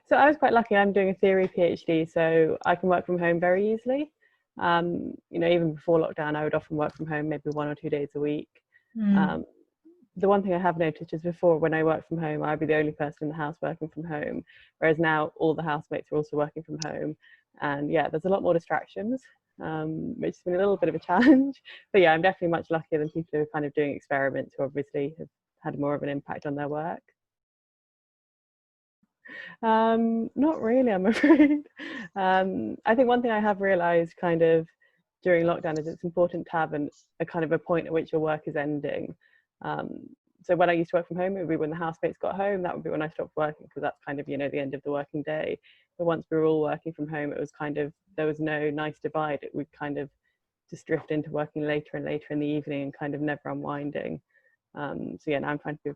So I was quite lucky. I'm doing a theory PhD, so I can work from home very easily. You know, even before lockdown, I would often work from home, maybe 1 or 2 days a week. The one thing I have noticed is before, when I worked from home, I'd be the only person in the house working from home, whereas now all the housemates are also working from home. And yeah, there's a lot more distractions, which has been a little bit of a challenge. But yeah, I'm definitely much luckier than people who are kind of doing experiments who obviously have had more of an impact on their work. Not really, I'm afraid. I think one thing I have realized kind of during lockdown is it's important to have a kind of a point at which your work is ending. So when I used to work from home, it would be when the housemates got home. That would be when I stopped working, because that's kind of, you know, the end of the working day. But once we were all working from home, it was kind of, there was no nice divide. It would kind of just drift into working later and later in the evening and kind of never unwinding. So yeah, now I'm trying to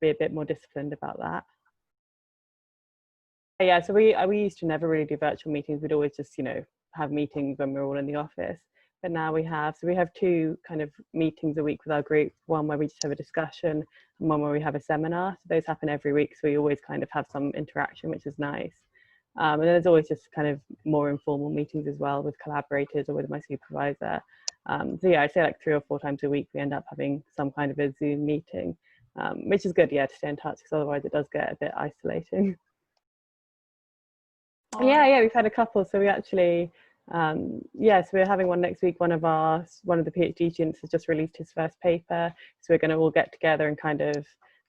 be a bit more disciplined about that. Yeah, so we used to never really do virtual meetings. We'd always just, you know, have meetings when we're all in the office. But now we have 2 kind of meetings a week with our group. One where we just have a discussion, and one where we have a seminar. So those happen every week. So we always kind of have some interaction, which is nice. And then there's always just kind of more informal meetings as well with collaborators or with my supervisor. So yeah, I'd say like 3 or 4 times a week we end up having some kind of a Zoom meeting, which is good, yeah, to stay in touch, because otherwise it does get a bit isolating. Yeah, we've had a couple. So we actually, so we're having one next week. One of the PhD students has just released his first paper, so we're going to all get together and kind of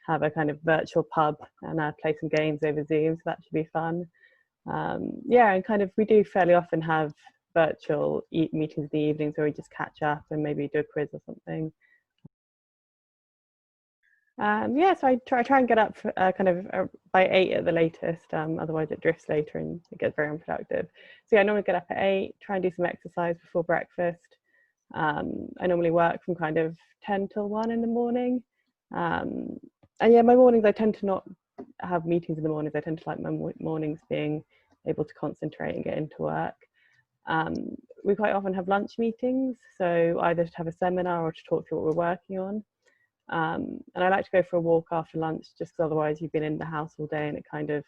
have a kind of virtual pub and play some games over Zoom. So that should be fun. And kind of we do fairly often have virtual meetings in the evenings where we just catch up and maybe do a quiz or something. So I try and get up kind of by 8 at the latest, otherwise it drifts later and it gets very unproductive. So yeah, I normally get up at 8, try and do some exercise before breakfast. I normally work from kind of 10 till 1 in the morning. And yeah, my mornings, I tend to not have meetings in the mornings. I tend to like my mornings being able to concentrate and get into work. We quite often have lunch meetings, so either to have a seminar or to talk through what we're working on. And I like to go for a walk after lunch, just because otherwise you've been in the house all day and it kind of,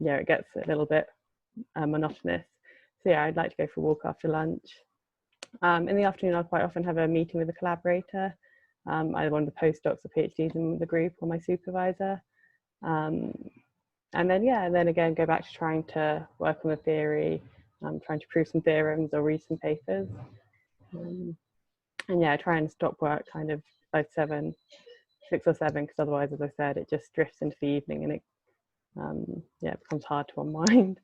it gets a little bit monotonous. So yeah, I'd like to go for a walk after lunch. In the afternoon, I'll quite often have a meeting with a collaborator, either one of the postdocs or PhDs in the group or my supervisor. And then again, go back to trying to work on the theory, trying to prove some theorems or read some papers. And yeah, I try and stop work kind of by 6 or 7, because otherwise, as I said, it just drifts into the evening and it becomes hard to unwind.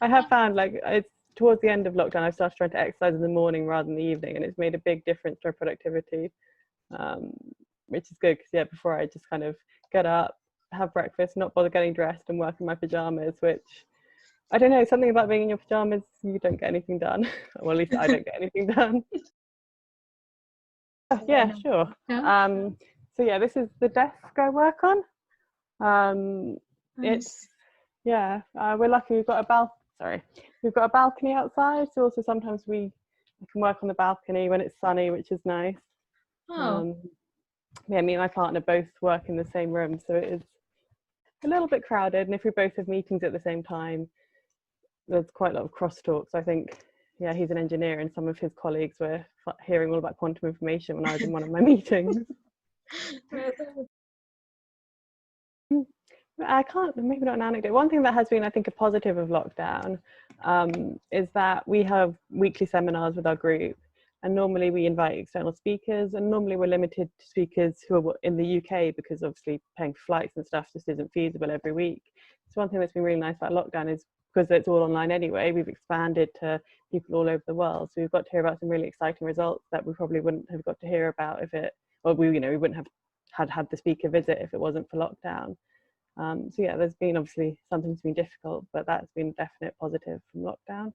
I have found like it's towards the end of lockdown, I've started trying to exercise in the morning rather than the evening, and it's made a big difference to our productivity, which is good, because yeah, before I just kind of get up, have breakfast, not bother getting dressed and work in my pajamas, which I don't know, something about being in your pajamas, you don't get anything done. Well, at least I don't get anything done. Yeah, sure. So yeah, this is the desk I work on. Nice. We're lucky we've got a balcony outside, so also sometimes we can work on the balcony when it's sunny, which is nice. Me and my partner both work in the same room, so it is a little bit crowded, and if we both have meetings at the same time, there's quite a lot of crosstalk. So I think, yeah, he's an engineer and some of his colleagues were hearing all about quantum information when I was in one of my meetings. Maybe not an anecdote. One thing that has been, I think, a positive of lockdown is that we have weekly seminars with our group, and normally we invite external speakers, and normally we're limited to speakers who are in the UK, because obviously paying for flights and stuff just isn't feasible every week. So one thing that's been really nice about lockdown is, because it's all online anyway, we've expanded to people all over the world. So we've got to hear about some really exciting results that we probably wouldn't have got to hear about if it, or we wouldn't have had the speaker visit if it wasn't for lockdown. So yeah, there's been obviously something that's been difficult, but that's been a definite positive from lockdown.